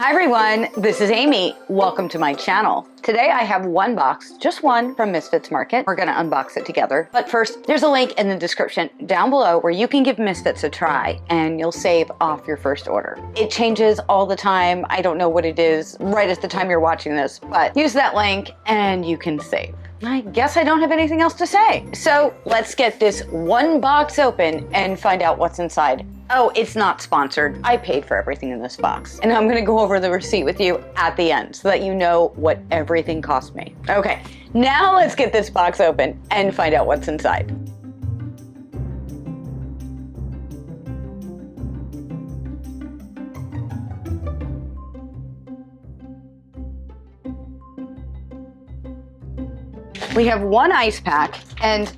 Hi everyone, this is Amy. Welcome to my channel. Today I have one box, just one, from Misfits Market. We're gonna unbox it together. But first, there's a link in the description down below where you can give Misfits a try and you'll save off your first order. It changes all the time. I don't know what it is right at the time you're watching this, but use that link and you can save. I guess I don't have anything else to say. So let's get this one box open and find out what's inside. Oh, it's not sponsored. I paid for everything in this box. And I'm gonna go over the receipt with you at the end so that you know what everything cost me. Okay, now let's get this box open and find out what's inside. We have one ice pack and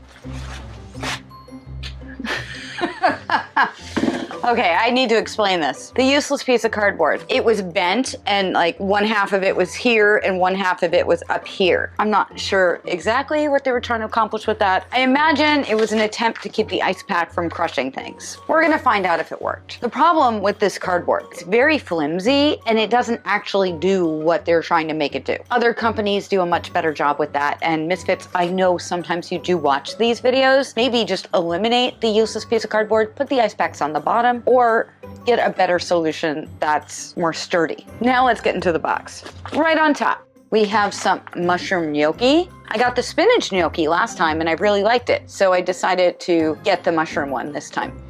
okay, I need to explain this. The useless piece of cardboard. It was bent and like one half of it was here and one half of it was up here. I'm not sure exactly what they were trying to accomplish with that. I imagine it was an attempt to keep the ice pack from crushing things. We're gonna find out if it worked. The problem with this cardboard, it's very flimsy and it doesn't actually do what they're trying to make it do. Other companies do a much better job with that, and Misfits, I know sometimes you do watch these videos. Maybe just eliminate the useless piece of cardboard, put the ice packs on the bottom, or get a better solution that's more sturdy. Now let's get into the box. Right on top, we have some mushroom gnocchi. I got the spinach gnocchi last time and I really liked it, so I decided to get the mushroom one this time.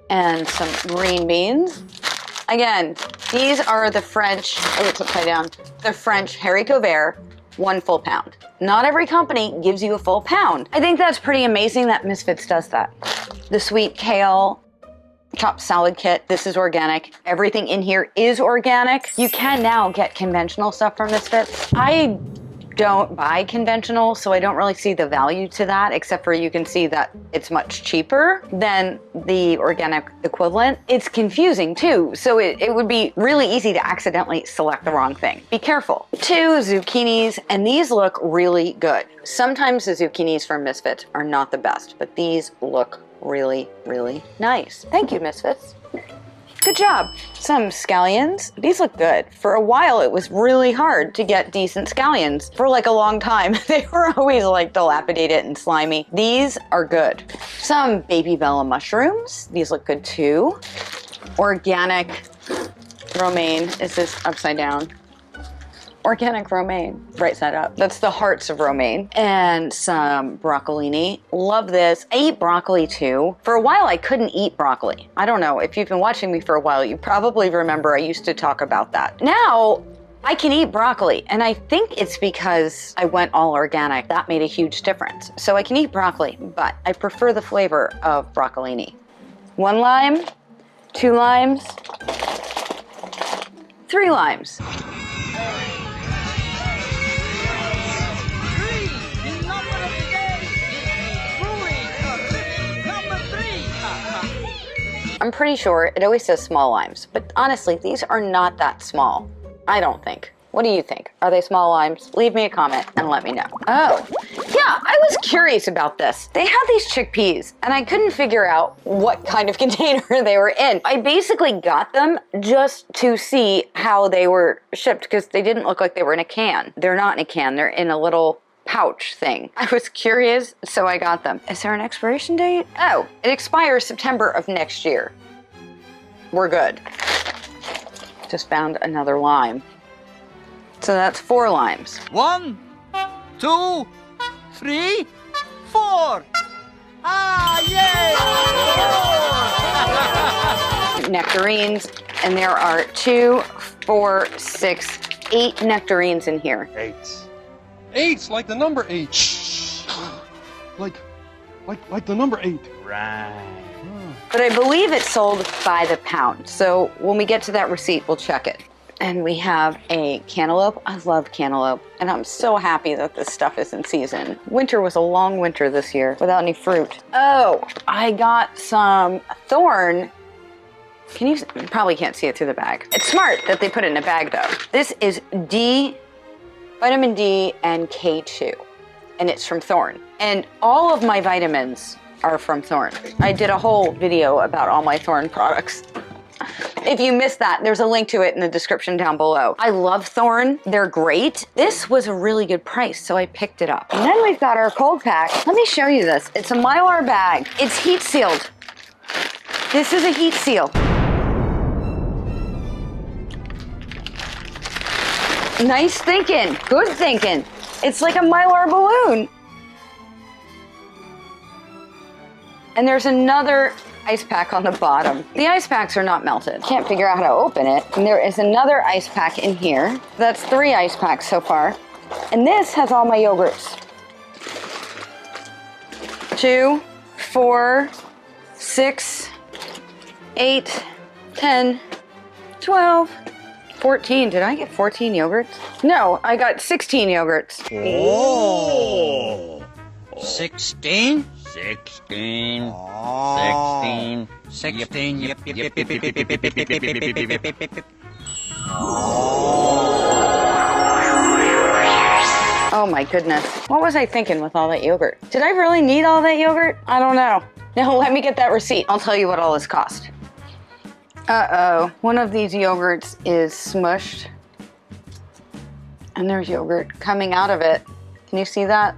And some green beans. Again, these are the French, oh, it's upside down, the French haricot vert, 1 full pound. Not every company gives you a full pound. I think that's pretty amazing that Misfits does that. The sweet kale chopped salad kit, this is organic. Everything in here is organic. You can now get conventional stuff from Misfits. I don't buy conventional, so I don't really see the value to that, except for you can see that it's much cheaper than the organic equivalent. It's confusing too, so it would be really easy to accidentally select the wrong thing. Be careful. 2 zucchinis, and these look really good. Sometimes the zucchinis from Misfits are not the best, but these look really, really nice. Thank you, Misfits. Good job. Some scallions. These look good. For a while, it was really hard to get decent scallions. For like a long time, they were always like dilapidated and slimy. These are good. Some baby bella mushrooms. These look good too. Organic romaine. Is this upside down? Organic romaine, right side up. That's the hearts of romaine. And some broccolini. Love this. I eat broccoli too. For a while, I couldn't eat broccoli. I don't know, if you've been watching me for a while, you probably remember I used to talk about that. Now, I can eat broccoli, and I think it's because I went all organic. That made a huge difference. So I can eat broccoli, but I prefer the flavor of broccolini. 1 lime, 2 limes, 3 limes. I'm pretty sure it always says small limes, but honestly, these are not that small. I don't think. What do you think? Are they small limes? Leave me a comment and let me know. Oh, yeah, I was curious about this. They have these chickpeas, and I couldn't figure out what kind of container they were in. I basically got them just to see how they were shipped because they didn't look like they were in a can. They're not in a can, they're in a little pouch thing. I was curious, so I got them. Is there an expiration date? Oh, it expires September of next year. We're good. Just found another lime. So that's 4 limes. 1, 2, 3, 4. Ah, yay! Nectarines, and there are 2, 4, 6, 8 nectarines in here. 8. 8's like the number 8. like the number 8. Right. But I believe it's sold by the pound. So when we get to that receipt, we'll check it. And we have a cantaloupe. I love cantaloupe. And I'm so happy that this stuff is in season. Winter was a long winter this year without any fruit. Oh, I got some thorn. You probably can't see it through the bag. It's smart that they put it in a bag though. This is vitamin D and K2. And it's from Thorn. And all of my vitamins are from Thorn. I did a whole video about all my Thorn products. If you missed that, there's a link to it in the description down below. I love Thorne. They're great. This was a really good price, so I picked it up. And then we've got our cold pack. Let me show you this. It's a Mylar bag. It's heat sealed. This is a heat seal. Nice thinking. Good thinking. It's like a Mylar balloon. And there's another ice pack on the bottom. The ice packs are not melted. Can't figure out how to open it. And there is another ice pack in here. That's 3 ice packs so far. And this has all my yogurts. 2, 4, 6, 8, 10, 12, 14. Did I get 14 yogurts? No, I got 16 yogurts. Oh! 16? 16. Oh. 16. Yep. Oh my goodness. What was I thinking with all that yogurt? Did I really need all that yogurt? I don't know. Now let me get that receipt. I'll tell you what all this cost. Uh-oh. One of these yogurts is smushed. And there's yogurt coming out of it. Can you see that?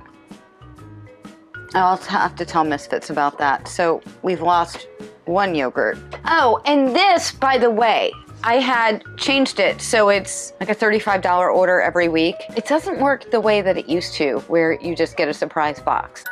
I'll have to tell Misfits about that. So we've lost 1 yogurt. Oh, and this, by the way, I had changed it so it's like a $35 order every week. It doesn't work the way that it used to, where you just get a surprise box.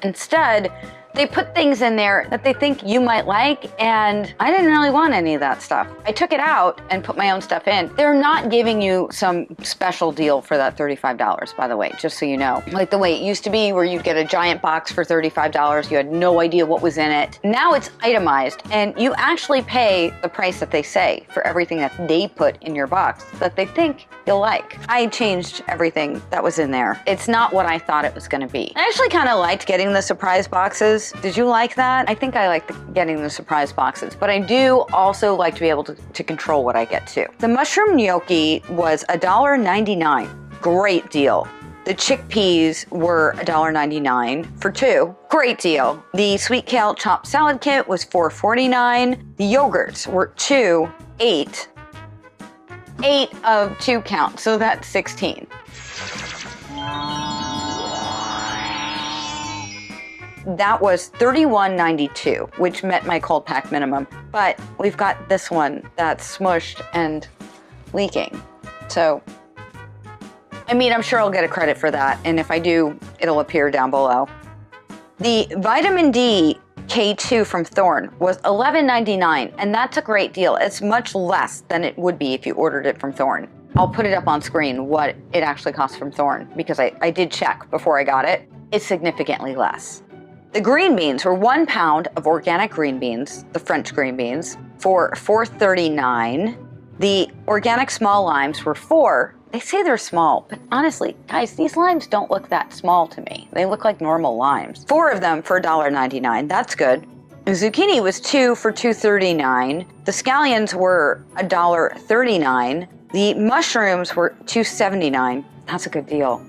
Instead, they put things in there that they think you might like, and I didn't really want any of that stuff. I took it out and put my own stuff in. They're not giving you some special deal for that $35, by the way, just so you know. Like the way it used to be, where you'd get a giant box for $35, you had no idea what was in it. Now it's itemized, and you actually pay the price that they say for everything that they put in your box that they think you'll like. I changed everything that was in there. It's not what I thought it was gonna be. I actually kind of liked getting the surprise boxes. Did you like that? I think I like getting the surprise boxes, but I do also like to be able to control what I get too. The mushroom gnocchi was $1.99. Great deal. The chickpeas were $1.99 for 2. Great deal. The sweet kale chopped salad kit was $4.49. The yogurts were 2, 8. 8 of 2 count, so that's 16. That was $31.92, which met my cold pack minimum. But we've got this one that's smushed and leaking. So, I mean, I'm sure I'll get a credit for that. And if I do, it'll appear down below. The vitamin D K2 from Thorne was $11.99, and that's a great deal. It's much less than it would be if you ordered it from Thorne. I'll put it up on screen what it actually costs from Thorne, because I did check before I got it. It's significantly less. The green beans were 1 pound of organic green beans, the French green beans, for $4.39. The organic small limes were 4. They say they're small, but honestly, guys, these limes don't look that small to me. They look like normal limes. 4 of them for $1.99. That's good. The zucchini was 2 for $2.39. The scallions were $1.39. The mushrooms were $2.79. That's a good deal.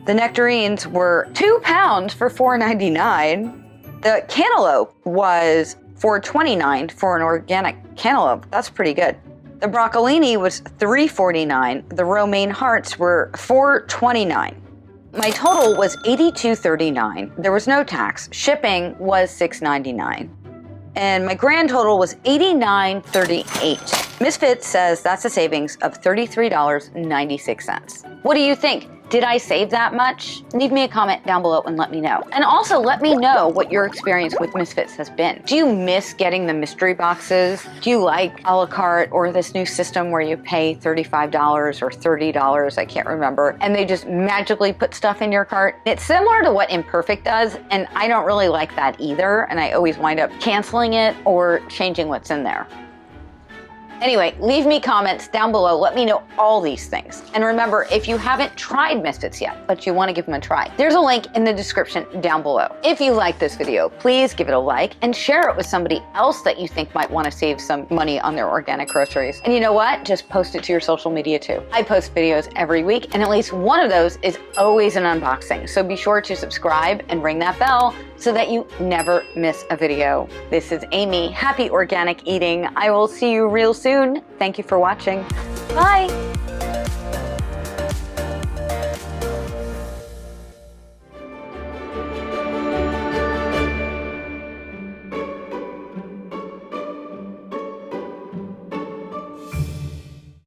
The nectarines were 2 pounds for $4.99. The cantaloupe was $4.29 for an organic cantaloupe. That's pretty good. The broccolini was $3.49. The romaine hearts were $4.29. My total was $82.39. There was no tax. Shipping was $6.99. And my grand total was $89.38. Misfits says that's a savings of $33.96. What do you think? Did I save that much? Leave me a comment down below and let me know. And also let me know what your experience with Misfits has been. Do you miss getting the mystery boxes? Do you like a la carte or this new system where you pay $35 or $30, I can't remember, and they just magically put stuff in your cart? It's similar to what Imperfect does, and I don't really like that either, and I always wind up canceling it or changing what's in there. Anyway, leave me comments down below. Let me know all these things. And remember, if you haven't tried Misfits yet, but you want to give them a try, there's a link in the description down below. If you like this video, please give it a like and share it with somebody else that you think might want to save some money on their organic groceries. And you know what? Just post it to your social media too. I post videos every week, and at least one of those is always an unboxing. So be sure to subscribe and ring that bell so that you never miss a video. This is Aimée, happy organic eating. I will see you real soon. Thank you for watching. Bye.